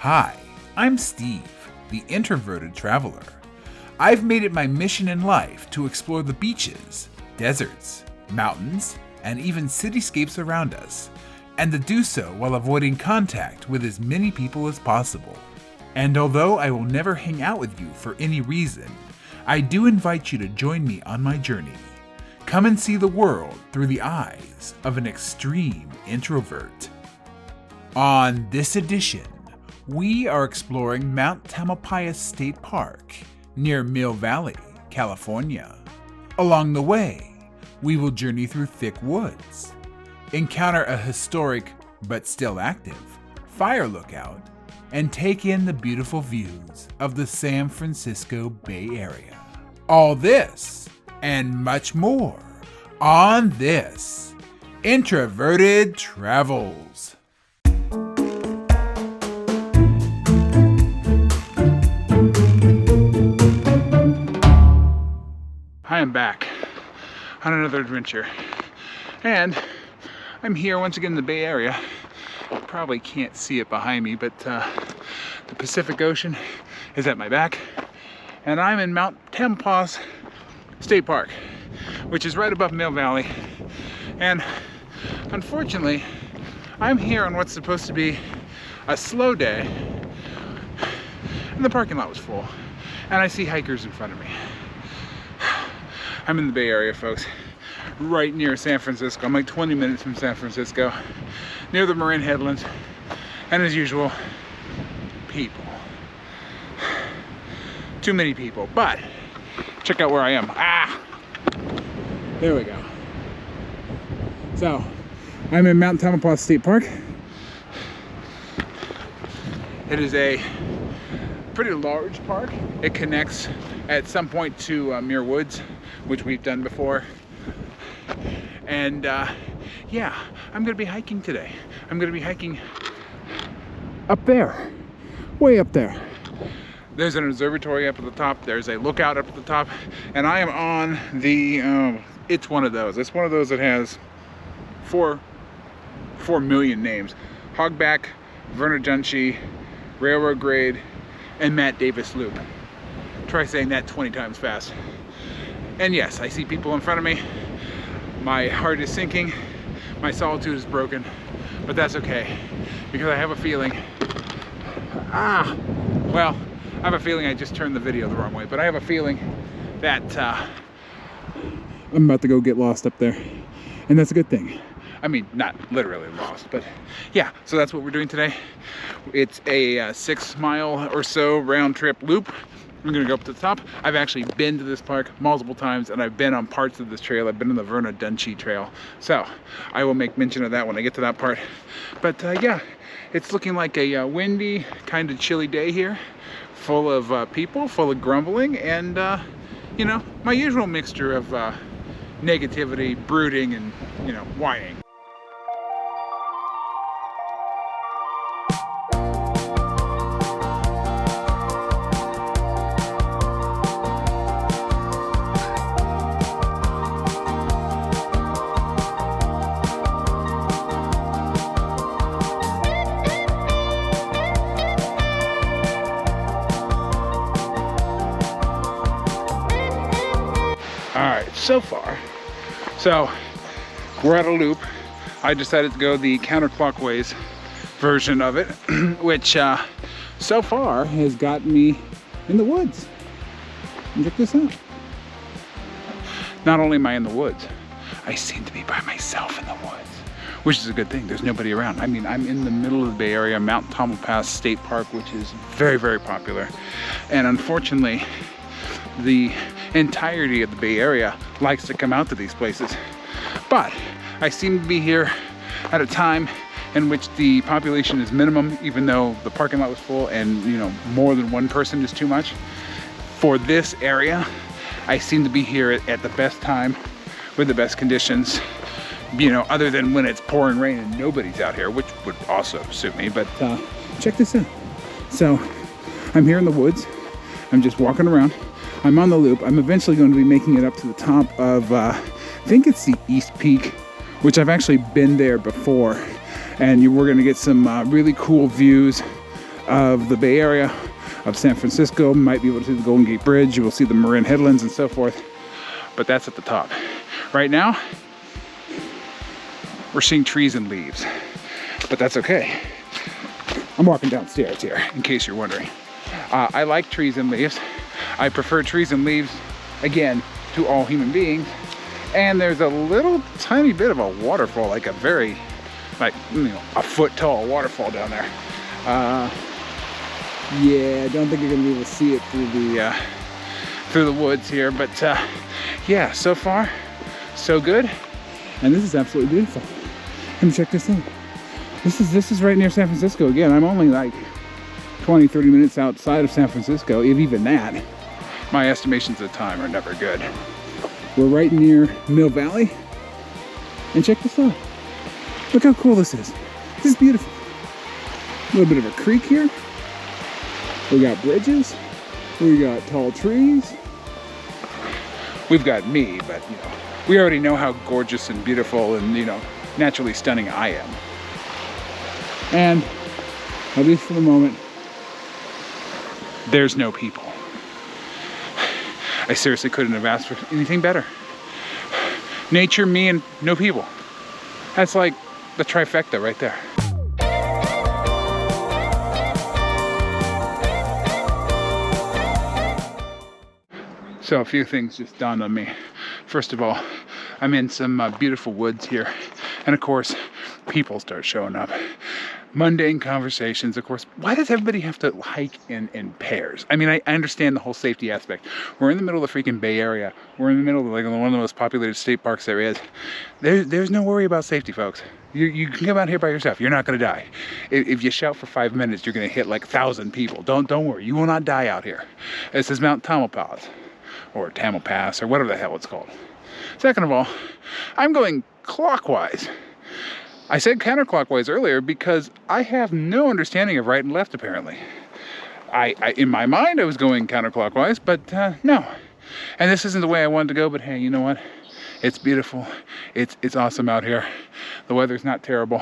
Hi, I'm Steve, the Introverted Traveler. I've made it my mission in life to explore the beaches, deserts, mountains, and even cityscapes around us, and to do so while avoiding contact with as many people as possible. And although I will never hang out with you for any reason, I do invite you to join me on my journey. Come and see the world through the eyes of an extreme introvert. On this edition, we are exploring Mount Tamalpais State Park near Mill Valley, California. Along the way, we will journey through thick woods, encounter a historic but still active fire lookout, and take in the beautiful views of the San Francisco Bay Area. All this and much more on this Introverted Travels. I am back on another adventure, and I'm here once again in the Bay Area. You probably can't see it behind me, but the Pacific Ocean is at my back, and I'm in Mount Tamalpais State Park, which is right above Mill Valley. And unfortunately, I'm here on what's supposed to be a slow day, and the parking lot was full, and I see hikers in front of me. I'm in the Bay Area, folks, right near San Francisco. I'm like 20 minutes from San Francisco, near the Marin Headlands, and as usual, people. Too many people, but check out where I am. There we go. So, I'm in Mount Tamalpais State Park. It is a pretty large park. It connects at some point to Muir Woods, which we've done before. And yeah, I'm gonna be hiking today. I'm gonna be hiking up there, way up there. There's an observatory up at the top. There's a lookout up at the top, and I am on the, it's one of those. It's one of those that has 4 million names. Hogback, Verna Junshi, Railroad Grade, and Matt Davis Loop. Try saying that 20 times fast. And yes, I see people in front of me. My heart is sinking. My solitude is broken, but that's okay, because I have a feeling, well, I have a feeling I just turned the video the wrong way, but I have a feeling that I'm about to go get lost up there, and that's a good thing. I mean, not literally lost, but yeah, so that's what we're doing today. It's a 6 mile or so round trip loop. I'm gonna go up to the top. I've actually been to this park multiple times, and I've been on parts of this trail. I've been on the Verna Junshi trail. So I will make mention of that when I get to that part. But yeah, it's looking like a windy, kind of chilly day here, full of people, full of grumbling, and you know, my usual mixture of negativity, brooding, and, you know, whining. So far, so we're at a loop. I decided to go the counterclockwise version of it, which so far has gotten me in the woods. And check this out. Not only am I in the woods, I seem to be by myself in the woods, which is a good thing. There's nobody around. I mean, I'm in the middle of the Bay Area, Mount Tamalpais State Park, which is very, very popular. And unfortunately, the entirety of the Bay Area likes to come out to these places. But I seem to be here at a time in which the population is minimum, even though the parking lot was full and, you know, more than one person is too much. For this area, I seem to be here at the best time with the best conditions, you know, other than when it's pouring rain and nobody's out here, which would also suit me. But check this out. So I'm here in the woods. I'm just walking around. I'm on the loop. I'm eventually going to be making it up to the top of, I think it's the East Peak, which I've actually been there before. And we're going to get some really cool views of the Bay Area, of San Francisco. Might be able to see the Golden Gate Bridge. You will see the Marin Headlands and so forth. But that's at the top. Right now, we're seeing trees and leaves. But that's okay. I'm walking downstairs here, in case you're wondering. I like trees and leaves. I prefer trees and leaves, again, to all human beings. And there's a little tiny bit of a waterfall, like a very, like, you know, a foot tall waterfall down there. Yeah, I don't think you're gonna be able to see it through the woods here, but yeah, so far, so good. And this is absolutely beautiful. Come check this out. This is right near San Francisco. Again, I'm only like 20-30 minutes outside of San Francisco, if even that. My estimations of time are never good. We're right near Mill Valley. And check this out. Look how cool this is. This is beautiful. A little bit of a creek here. We got bridges. We got tall trees. We've got me, but you know, we already know how gorgeous and beautiful and, you know, naturally stunning I am. And at least for the moment, there's no people. I seriously couldn't have asked for anything better. Nature, me, and no people. That's like the trifecta right there. So a few things just dawned on me. First of all, I'm in some beautiful woods here. And of course, people start showing up. Mundane conversations, of course. Why does everybody have to hike in pairs? I mean, I understand the whole safety aspect. We're in the middle of the freaking Bay Area. We're in the middle of like one of the most populated state parks there is. There's no worry about safety, folks. You can come out here by yourself. You're not going to die. If you shout for 5 minutes, you're going to hit like 1,000 people. Don't worry. You will not die out here. This is Mount Tamalpais, or Tamalpais, or whatever the hell it's called. Second of all, I'm going clockwise. I said counterclockwise earlier because I have no understanding of right and left, apparently. I in my mind, I was going counterclockwise, but no. And this isn't the way I wanted to go, but hey, you know what? It's beautiful. It's awesome out here. The weather's not terrible.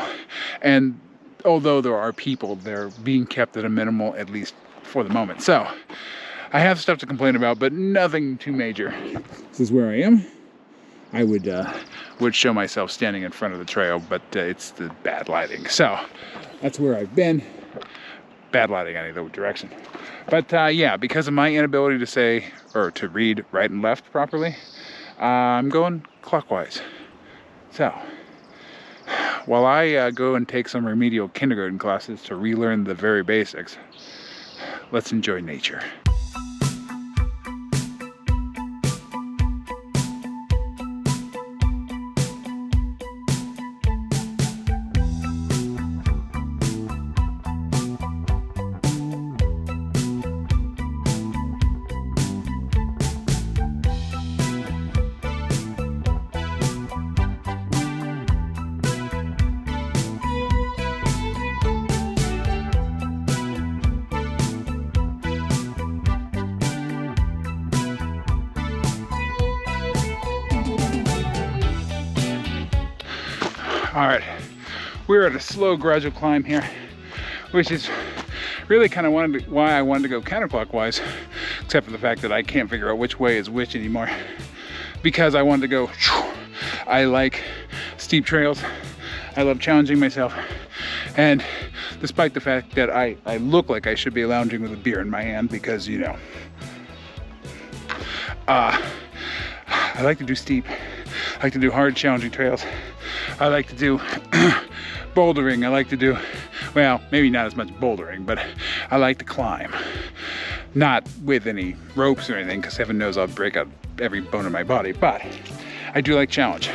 And although there are people, they're being kept at a minimal, at least for the moment. So I have stuff to complain about, but nothing too major. This is where I am. I would show myself standing in front of the trail, but it's the bad lighting. So that's where I've been. Bad lighting in either direction. But yeah, because of my inability to say or to read right and left properly, I'm going clockwise. So while I go and take some remedial kindergarten classes to relearn the very basics, let's enjoy nature. All right, we're at a slow, gradual climb here, which is really kind of why I wanted to go counterclockwise, except for the fact that I can't figure out which way is which anymore, because I wanted to go. I like steep trails. I love challenging myself, and despite the fact that I look like I should be lounging with a beer in my hand, because you know, I like to do steep. I like to do hard, challenging trails. I like to do bouldering. I like to do, well, maybe not as much bouldering, but I like to climb. Not with any ropes or anything, because heaven knows I'll break out every bone in my body, but I do like challenge.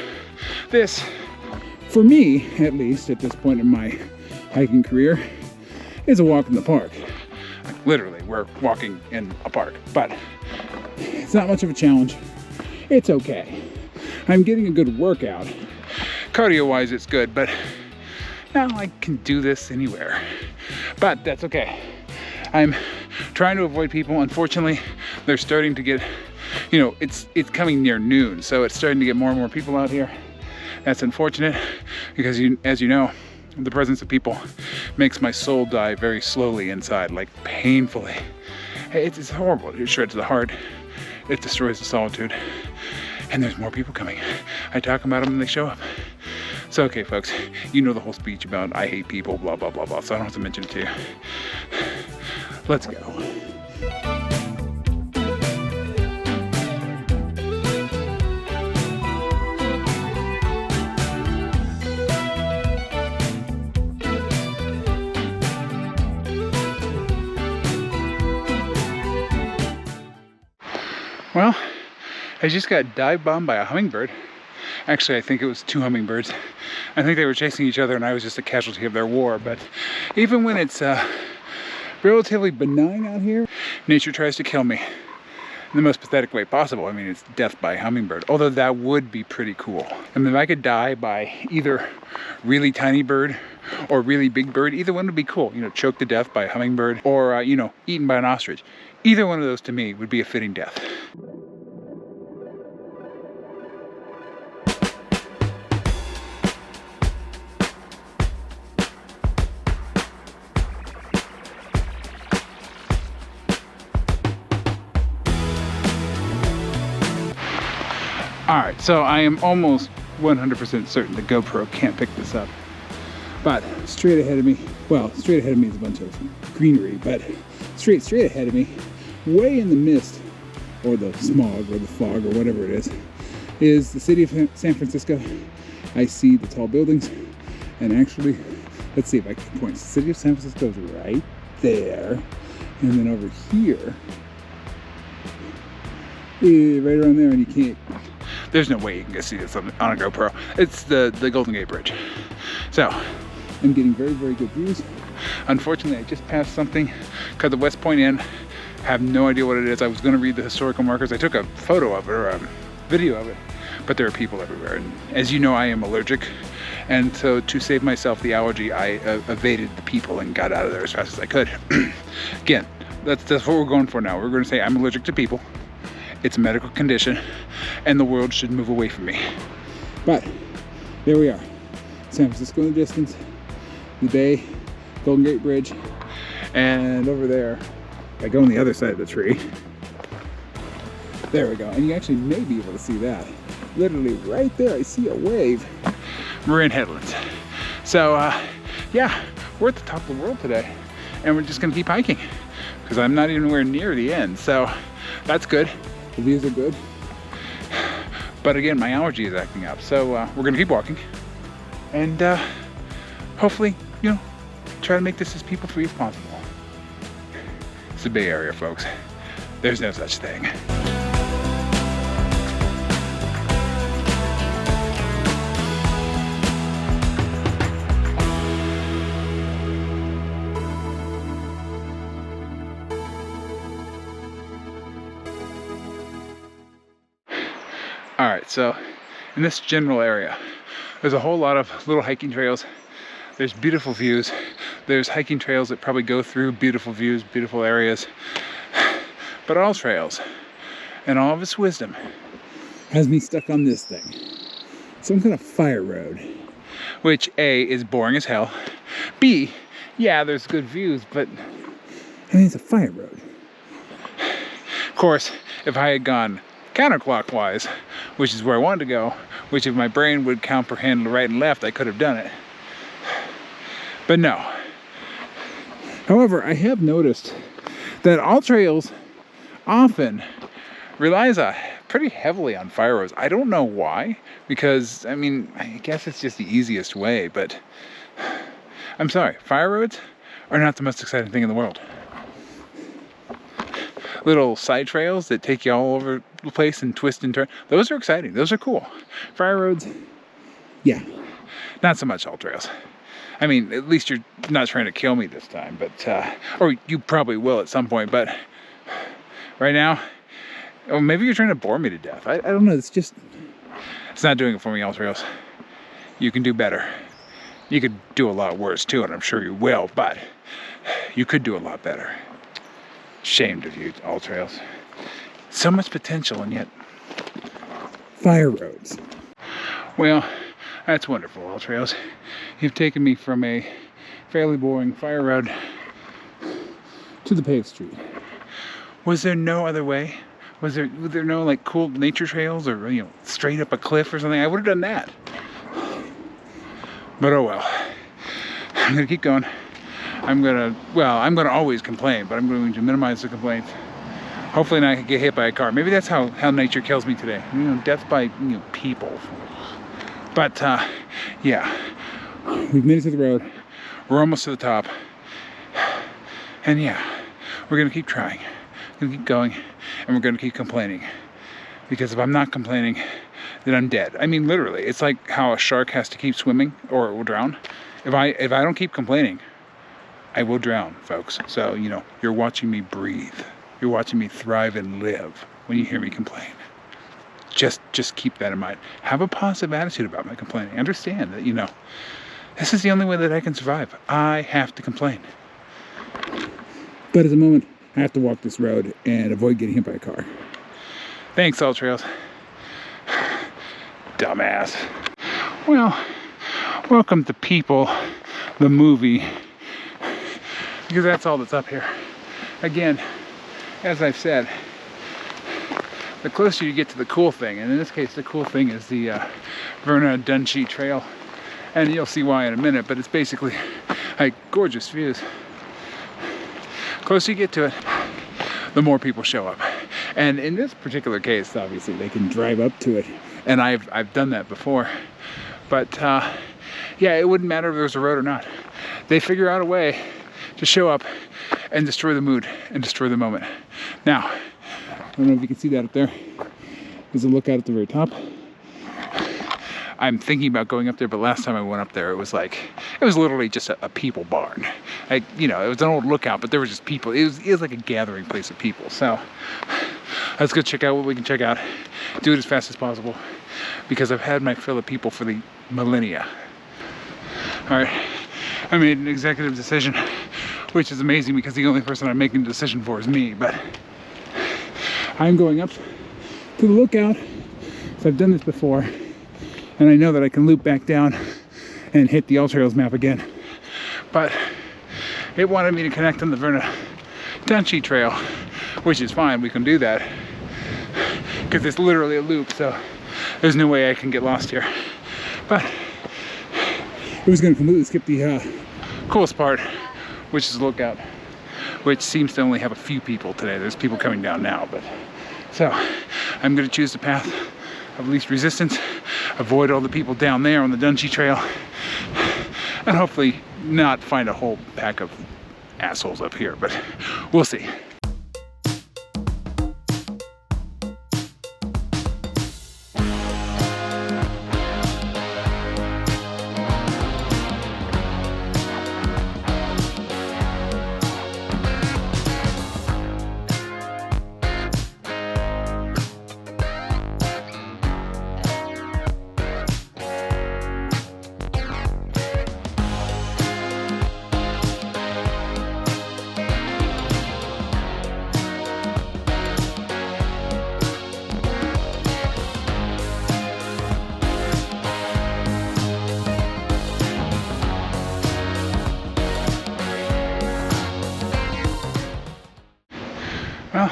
This, for me, at least at this point in my hiking career, is a walk in the park. Literally, we're walking in a park, but it's not much of a challenge. It's okay. I'm getting a good workout. Cardio-wise, it's good, but now I can do this anywhere. But that's okay. I'm trying to avoid people. Unfortunately, they're starting to get, you know, it's coming near noon, so it's starting to get more and more people out here. That's unfortunate because, as you know, The presence of people makes my soul die very slowly inside, like painfully. It's horrible. It shreds the heart. It destroys the solitude. And there's more people coming. I talk about them and they show up. So, okay, folks, you know the whole speech about I hate people, blah, blah, blah, blah, so I don't have to mention it to you. Let's go. Well, I just got dive bombed by a hummingbird. Actually, I think it was 2 hummingbirds. I think they were chasing each other and I was just a casualty of their war. But even when it's relatively benign out here, nature tries to kill me in the most pathetic way possible. I mean, it's death by hummingbird, although that would be pretty cool. I mean, if I could die by either really tiny bird or really big bird, either one would be cool. You know, choked to death by a hummingbird or, you know, eaten by an ostrich. Either one of those to me would be a fitting death. Alright, so I am almost 100% certain the GoPro can't pick this up. But straight ahead of me, well, straight ahead of me is a bunch of greenery, but straight ahead of me, way in the mist, or the smog, or the fog, or whatever it is the city of San Francisco. I see the tall buildings, and actually, let's see if I can point. The city of San Francisco is right there, and then over here, right around there, and you can't, there's no way you can go see this on a GoPro. It's the Golden Gate Bridge. So, I'm getting very, very good views. Unfortunately, I just passed something called the West Point Inn. Have no idea what it is. I was gonna read the historical markers. I took a photo of it, or a video of it, but there are people everywhere. And as you know, I am allergic. And so to save myself the allergy, I evaded the people and got out of there as fast as I could. Again, that's what we're going for now. We're gonna say I'm allergic to people. It's a medical condition, and the world should move away from me. But there we are, San Francisco in the distance, the bay, Golden Gate Bridge, and over there, I go on the other side of the tree. There we go, and you actually may be able to see that. Literally right there, I see a wave. Marin Headlands. So yeah, we're at the top of the world today, and we're just gonna keep hiking because I'm not anywhere near the end. So that's good. The views are good. But again, my allergy is acting up. So we're gonna keep walking and hopefully, you know, try to make this as people-free as possible. It's the Bay Area, folks. There's no such thing. All right, so in this general area, there's a whole lot of little hiking trails. There's beautiful views. There's hiking trails that probably go through beautiful views, beautiful areas. But all trails, and all of its wisdom, has me stuck on this thing. Some kind of fire road. Which A, is boring as hell. B, yeah, there's good views, but I mean, it's a fire road. Of course, if I had gone counterclockwise, which is where I wanted to go, which if my brain would comprehend right and left, I could have done it. But no. However, I have noticed that all trails often relies pretty heavily on fire roads. I don't know why, because I mean, I guess it's just the easiest way, but I'm sorry, fire roads are not the most exciting thing in the world. Little side trails that take you all over the place and twist and turn, those are exciting, those are cool. Fire roads, yeah, not so much all trails. I mean, at least you're not trying to kill me this time, but or you probably will at some point, but right now, or maybe you're trying to bore me to death. I don't know, it's not doing it for me, all trails. You can do better. You could do a lot worse too, and I'm sure you will, but you could do a lot better. Ashamed of you, all trails. So much potential, and yet fire roads. Well, That's wonderful, All Trails. You've taken me from a fairly boring fire road to the paved street. Was there no other way? Was there no like cool nature trails or, you know, straight up a cliff or something? I would have done that. But oh well. I'm gonna keep going. I'm gonna always complain, but I'm going to minimize the complaints. Hopefully not get hit by a car. Maybe that's how nature kills me today. You know, death by, you know, people. But yeah, we've made it to the road. We're almost to the top. And yeah, we're gonna keep trying. We're gonna keep going, and we're gonna keep complaining. Because if I'm not complaining, then I'm dead. I mean, literally, it's like how a shark has to keep swimming or it will drown. If I don't keep complaining, I will drown, folks. So, you know, you're watching me breathe. You're watching me thrive and live when you hear me complain. Just keep that in mind. Have a positive attitude about my complaining. Understand that, you know, this is the only way that I can survive. I have to complain. But at the moment, I have to walk this road and avoid getting hit by a car. Thanks, All Trails. Dumbass. Well, welcome to People, the movie, because that's all that's up here. Again, as I've said, the closer you get to the cool thing, and in this case the cool thing is the Verna Dunshee Trail, and you'll see why in a minute, but it's basically like gorgeous views. Closer you get to it, the more people show up. And in this particular case, obviously they can drive up to it, and I've done that before. But yeah, it wouldn't matter if there was a road or not. They figure out a way to show up and destroy the mood and destroy the moment. Now, I don't know if you can see that up there. There's a lookout at the very top. I'm thinking about going up there, but last time I went up there, it was literally just a people barn. Like, you know, it was an old lookout, but there were just people. It was like a gathering place of people. So let's go check out what we can check out. Do it as fast as possible, because I've had my fill of people for the millennia. All right, I made an executive decision, which is amazing because the only person I'm making a decision for is me, but I'm going up to the lookout. So I've done this before, and I know that I can loop back down and hit the All Trails map again. But it wanted me to connect on the Verna Dunshee Trail, which is fine, we can do that, because it's literally a loop, so there's no way I can get lost here. But it was going to completely skip the coolest part, which is the lookout, which seems to only have a few people today. There's people coming down now, but so I'm going to choose the path of least resistance, avoid all the people down there on the Dunshee Trail, and hopefully not find a whole pack of assholes up here, but we'll see. Well,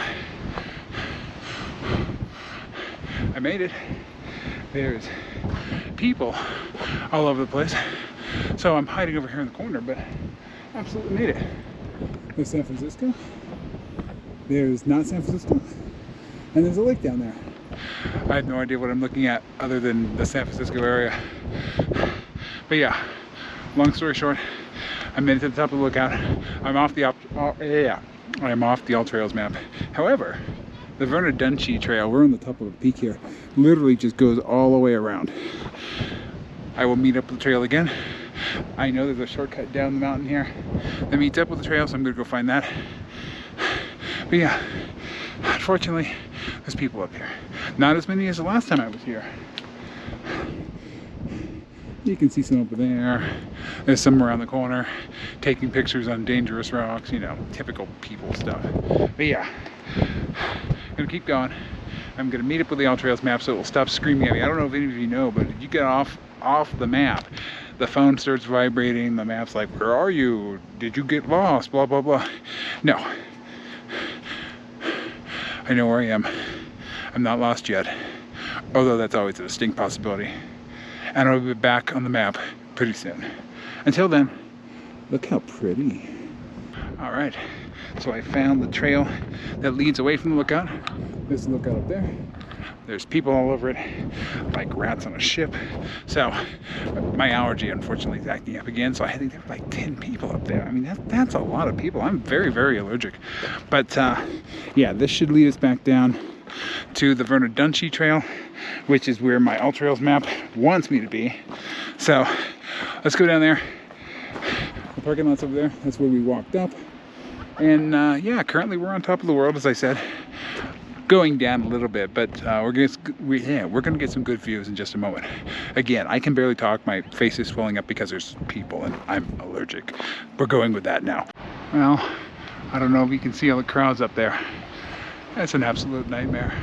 I made it. There's people all over the place. So I'm hiding over here in the corner, but absolutely made it. There's San Francisco. There's not San Francisco. And there's a lake down there. I have no idea what I'm looking at other than the San Francisco area. But yeah, long story short, I made it to the top of the lookout. I'm off the I'm off the All Trails map. However, the Verna Dunshee Trail, we're on the top of a peak here, literally just goes all the way around. I will meet up with the trail again. I know there's a shortcut down the mountain here that meets up with the trail, so I'm gonna go find that. But yeah, unfortunately, there's people up here. Not as many as the last time I was here. You can see some over there. There's some around the corner taking pictures on dangerous rocks, you know, typical people stuff. But yeah, gonna keep going. I'm gonna meet up with the All Trails map so it will stop screaming at me. I don't know if any of you know, but if you get off the map, the phone starts vibrating, the map's like, where are you? Did you get lost? Blah, blah, blah. No. I know where I am. I'm not lost yet. Although that's always a distinct possibility. And I'll be back on the map pretty soon. Until then, look how pretty. All right, so I found the trail that leads away from the lookout. There's the lookout up there. There's people all over it, like rats on a ship. So my allergy, unfortunately, is acting up again. So I think there were like 10 people up there. I mean, that's a lot of people. I'm very, very allergic. But yeah, this should lead us back down to the Vernadunchie Trail, which is where my All Trails map wants me to be. So let's go down there. The parking lot's over there. That's where we walked up. And yeah, currently we're on top of the world, as I said. Going down a little bit, but we're gonna get some good views in just a moment. Again, I can barely talk. My face is swelling up because there's people and I'm allergic. We're going with that now. Well, I don't know if you can see all the crowds up there. That's an absolute nightmare.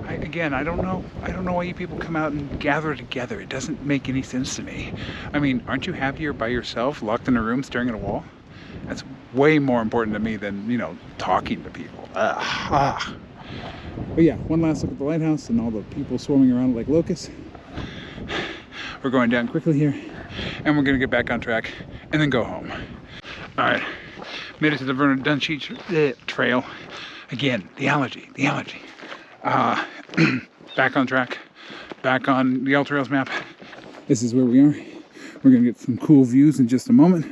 Again, I don't know why you people come out and gather together. It doesn't make any sense to me. I mean, aren't you happier by yourself, locked in a room, staring at a wall? That's way more important to me than, you know, talking to people. But yeah, one last look at the lighthouse and all the people swarming around like locusts. We're going down quickly here, and we're gonna get back on track and then go home. All right, made it to the Vernadunchie Trail. Again, the allergy. Back on track, back on the All Trails map. This is where we are. We're gonna get some cool views in just a moment.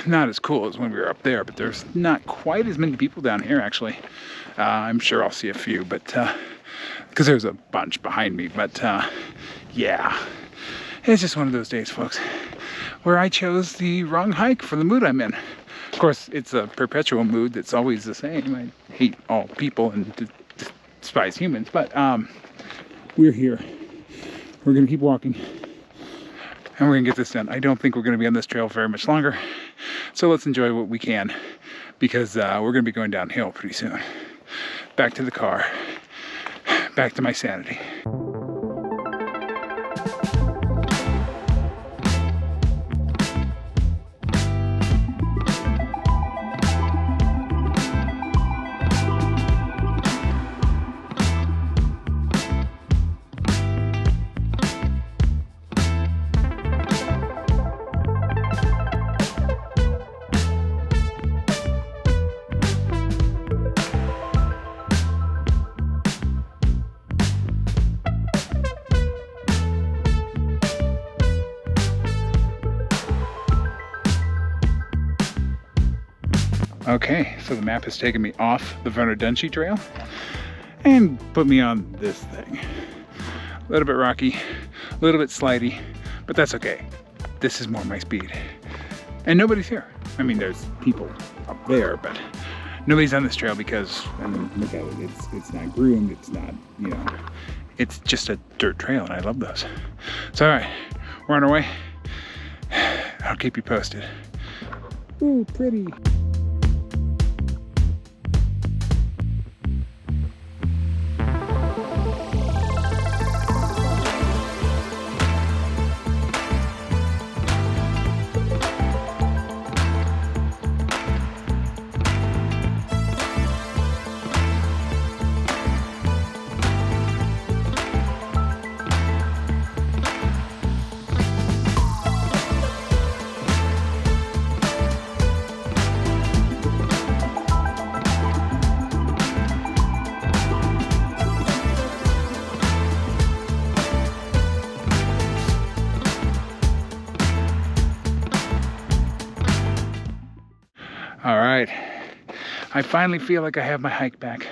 Not as cool as when we were up there, but there's not quite as many people down here, actually. I'm sure I'll see a few, but because there's a bunch behind me. But yeah, it's just one of those days, folks, where I chose the wrong hike for the mood I'm in. Of course, it's a perpetual mood that's always the same. I hate all people and despise humans, but we're here. We're gonna keep walking, and we're gonna get this done. I don't think we're gonna be on this trail very much longer, so let's enjoy what we can, because we're gonna be going downhill pretty soon. Back to the car, back to my sanity. Okay, so the map has taken me off the Vernadunchie Trail and put me on this thing. A little bit rocky, a little bit slidey, but that's okay. This is more my speed. And nobody's here. I mean, there's people up there, but nobody's on this trail because, I mean, look at it. It's not groomed. It's not, you know, it's just a dirt trail, and I love those. So, all right, we're on our way. I'll keep you posted. Ooh, pretty. All right, I finally feel like I have my hike back.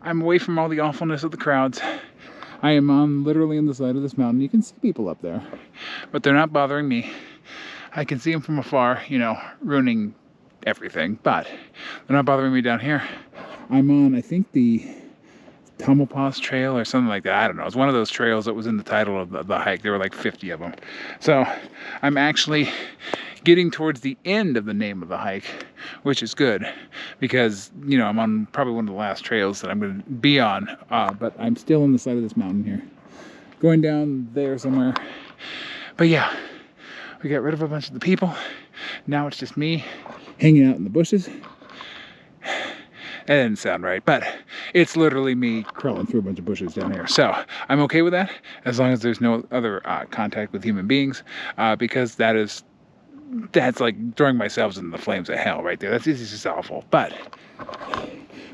I'm away from all the awfulness of the crowds. I am on literally on the side of this mountain. You can see people up there, but they're not bothering me. I can see them from afar, you know, ruining everything, but they're not bothering me down here. I'm on, I think, the Tamalpais Trail or something like that. I don't know. It's one of those trails that was in the title of the hike. There were like 50 of them. So I'm actually getting towards the end of the name of the hike, which is good because, you know, I'm on probably one of the last trails that I'm going to be on, but I'm still on the side of this mountain here, going down there somewhere. But yeah, we got rid of a bunch of the people. Now it's just me hanging out in the bushes. That didn't sound right, but it's literally me crawling through a bunch of bushes down here. So I'm okay with that, as long as there's no other contact with human beings, because that's like throwing myself into the flames of hell right there. That's just awful. But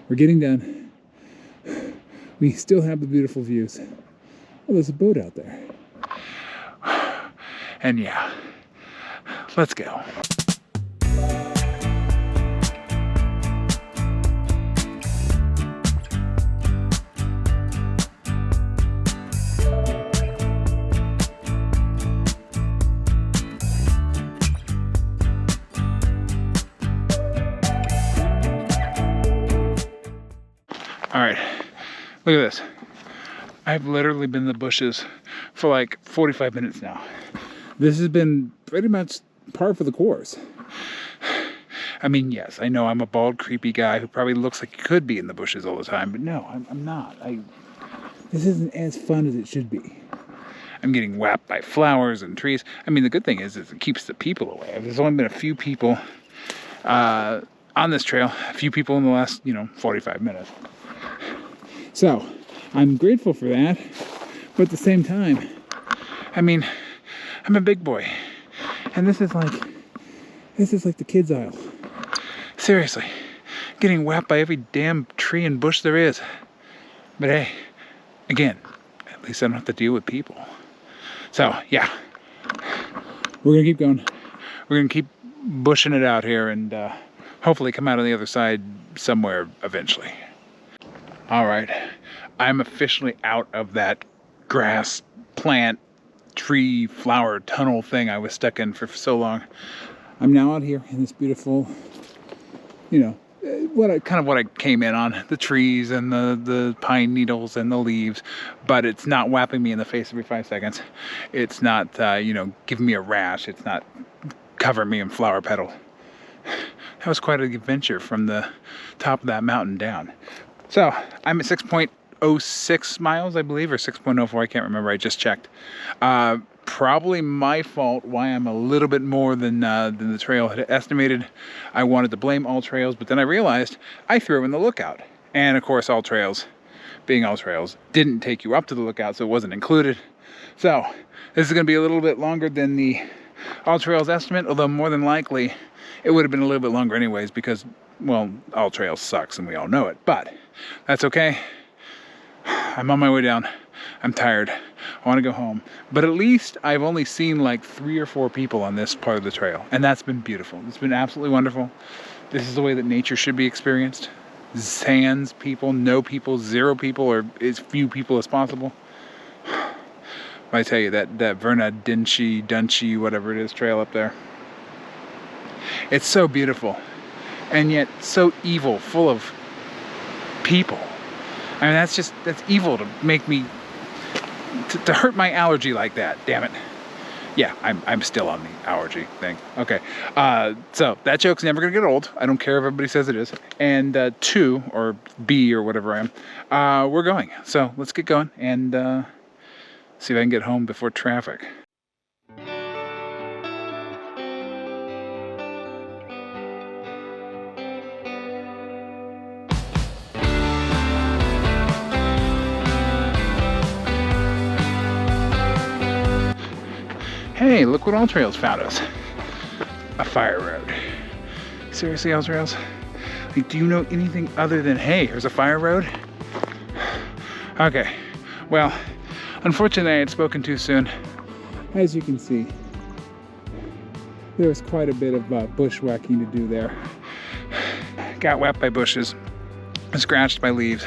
we're getting done. We still have the beautiful views. Oh, there's a boat out there. And yeah, let's go. All right, look at this. I've literally been in the bushes for like 45 minutes now. This has been pretty much par for the course. I mean, yes, I know I'm a bald, creepy guy who probably looks like he could be in the bushes all the time, but no, I'm not. This isn't as fun as it should be. I'm getting whacked by flowers and trees. I mean, the good thing is it keeps the people away. There's only been a few people on this trail, a few people in the last, 45 minutes. So I'm grateful for that, but at the same time, I mean, I'm a big boy, and this is like the kids' aisle. Seriously, getting whacked by every damn tree and bush there is. But hey, again, at least I don't have to deal with people. So yeah, we're gonna keep going. We're gonna keep bushing it out here, and hopefully come out on the other side somewhere eventually. All right, I'm officially out of that grass, plant, tree, flower, tunnel thing I was stuck in for so long. I'm now out here in this beautiful, what I came in on, the trees and the pine needles and the leaves, but it's not whapping me in the face every 5 seconds. It's not, giving me a rash. It's not covering me in flower petals. That was quite an adventure from the top of that mountain down. So I'm at 6.06 miles, I believe, or 6.04. I can't remember. I just checked. Probably my fault why I'm a little bit more than the trail had estimated. I wanted to blame All Trails, but then I realized I threw in the lookout. And of course, All Trails, being All Trails, didn't take you up to the lookout, so it wasn't included. So this is going to be a little bit longer than the All Trails estimate, although more than likely it would have been a little bit longer anyways because, well, All Trails sucks and we all know it. But that's okay. I'm on my way down. I'm tired. I want to go home. But at least I've only seen like 3 or 4 people on this part of the trail. And that's been beautiful. It's been absolutely wonderful. This is the way that nature should be experienced. Sans people, no people, 0 people, or as few people as possible. I tell you, that Verna Dunchie, whatever it is, trail up there. It's so beautiful. And yet so evil, full of people. I mean, that's evil to make me, to hurt my allergy like that, damn it. Yeah, I'm still on the allergy thing. Okay, so that joke's never gonna get old. I don't care if everybody says it is. And 2, or B, or whatever I am, we're going. So let's get going and see if I can get home before traffic. Hey, look what All Trails found us. A fire road. Seriously, All Trails? Like, do you know anything other than, hey, here's a fire road? Okay, well, unfortunately I had spoken too soon. As you can see, there was quite a bit of bushwhacking to do there. Got whacked by bushes, scratched by leaves.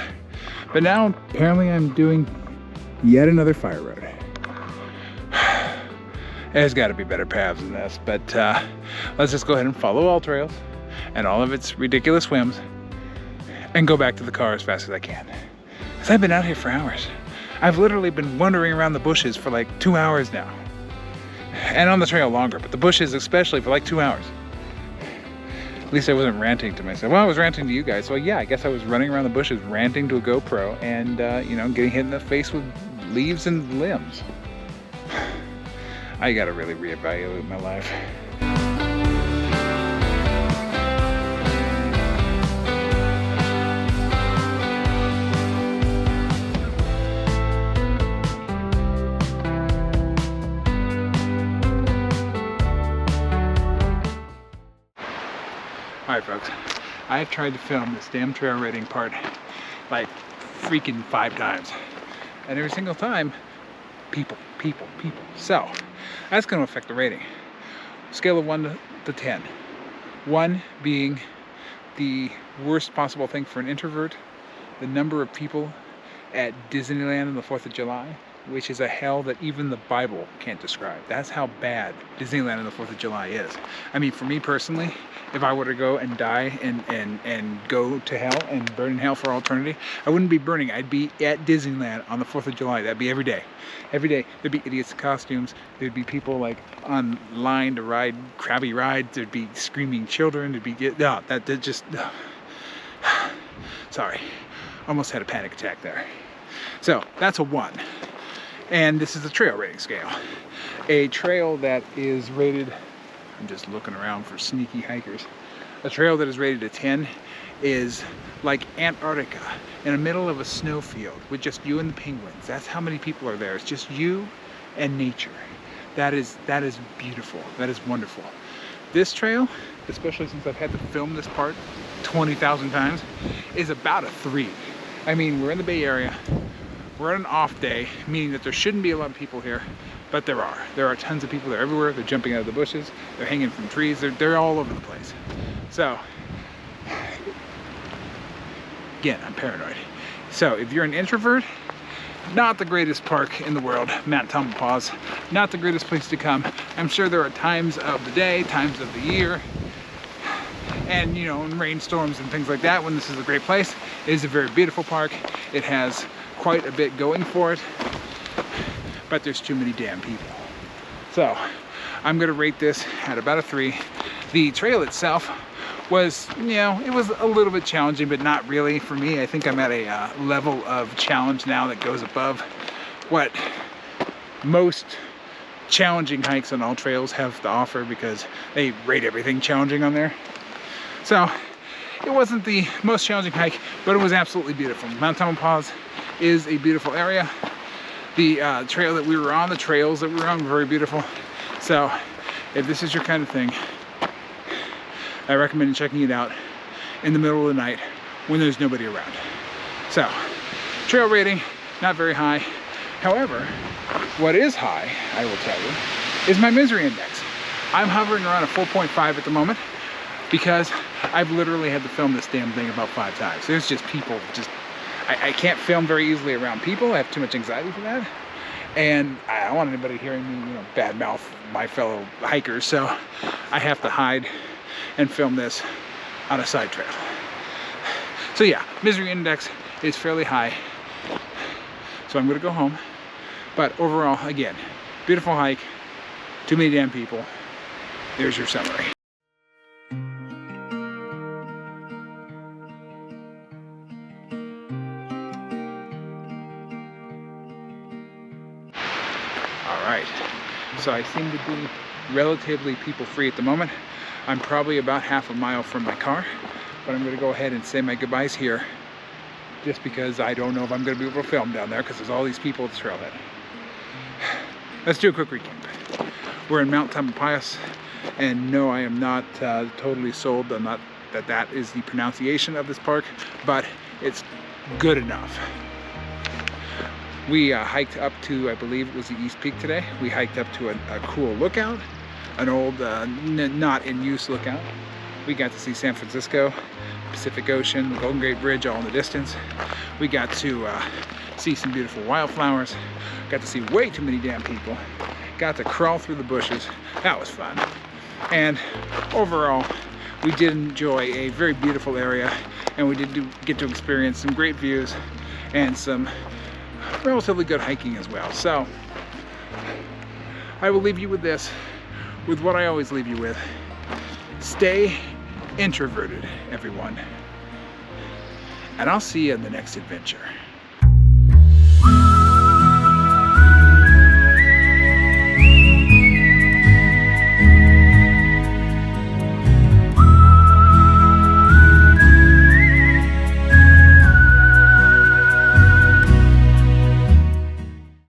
But now, apparently I'm doing yet another fire road. There's got to be better paths than this, but let's just go ahead and follow All Trails and all of its ridiculous whims and go back to the car as fast as I can. Because I've been out here for hours. I've literally been wandering around the bushes for like 2 hours now. And on the trail longer, but the bushes especially for like 2 hours. At least I wasn't ranting to myself. Well, I was ranting to you guys. So yeah, I guess I was running around the bushes ranting to a GoPro and, you know, getting hit in the face with leaves and limbs. I gotta really reevaluate my life. Alright folks, I've tried to film this damn trail rating part like freaking 5 times. And every single time, people. So, that's going to affect the rating. Scale of 1 to 10. 1 being the worst possible thing for an introvert. The number of people at Disneyland on the 4th of July, which is a hell that even the Bible can't describe. That's how bad Disneyland on the 4th of July is. I mean, for me personally, if I were to go and die and go to hell and burn in hell for all eternity, I wouldn't be burning. I'd be at Disneyland on the 4th of July. That'd be every day. Every day, there'd be idiots in costumes. There'd be people like on line to ride crabby rides. There'd be screaming children. There'd be, no, that just, no. Sorry, almost had a panic attack there. So that's a 1. And this is the trail rating scale. A trail that is rated, I'm just looking around for sneaky hikers. A trail that is rated a 10 is like Antarctica in the middle of a snowfield with just you and the penguins. That's how many people are there. It's just you and nature. That is beautiful. That is wonderful. This trail, especially since I've had to film this part 20,000 times, is about a 3. I mean, we're in the Bay Area. We're on an off day, meaning that there shouldn't be a lot of people here, but there are. There are tons of people there everywhere. They're jumping out of the bushes. They're hanging from trees. They're all over the place. So, again, I'm paranoid. So if you're an introvert, not the greatest park in the world, Mount Tamalpais, not the greatest place to come. I'm sure there are times of the day, times of the year, and you know, in rainstorms and things like that, when this is a great place. It is a very beautiful park. It has quite a bit going for it, but there's too many damn people. So I'm gonna rate this at about a 3. The trail itself was, you know, it was a little bit challenging, but not really for me. I think I'm at a level of challenge now that goes above what most challenging hikes on all trails have to offer, because they rate everything challenging on there. So it wasn't the most challenging hike, but it was absolutely beautiful. Mount Tamalpais is a beautiful area. The trail that we were on, the trails that we were on were very beautiful. So if this is your kind of thing, I recommend checking it out in the middle of the night when there's nobody around. So, trail rating, not very high. However, what is high, I will tell you, is my misery index. I'm hovering around a 4.5 at the moment because I've literally had to film this damn thing about 5 times. There's just people, I can't film very easily around people. I have too much anxiety for that. And I don't want anybody hearing me, you know, badmouth my fellow hikers. So I have to hide and film this on a side trail. So yeah, misery index is fairly high. So I'm gonna go home. But overall, again, beautiful hike, too many damn people. There's your summary. Alright, so I seem to be relatively people-free at the moment. I'm probably about half a mile from my car, but I'm going to go ahead and say my goodbyes here, just because I don't know if I'm going to be able to film down there because there's all these people at the trailhead. Let's do a quick recap. We're in Mount Tamalpais, and no, I am not totally sold on that is the pronunciation of this park, but it's good enough. We hiked up to, I believe it was the East Peak today. We hiked up to a cool lookout, an old, not in use lookout. We got to see San Francisco, Pacific Ocean, the Golden Gate Bridge all in the distance. We got to see some beautiful wildflowers. Got to see way too many damn people. Got to crawl through the bushes. That was fun. And overall, we did enjoy a very beautiful area, and we did get to experience some great views and some relatively good hiking as well. So I will leave you with this, with what I always leave you with. Stay introverted, everyone. And I'll see you in the next adventure.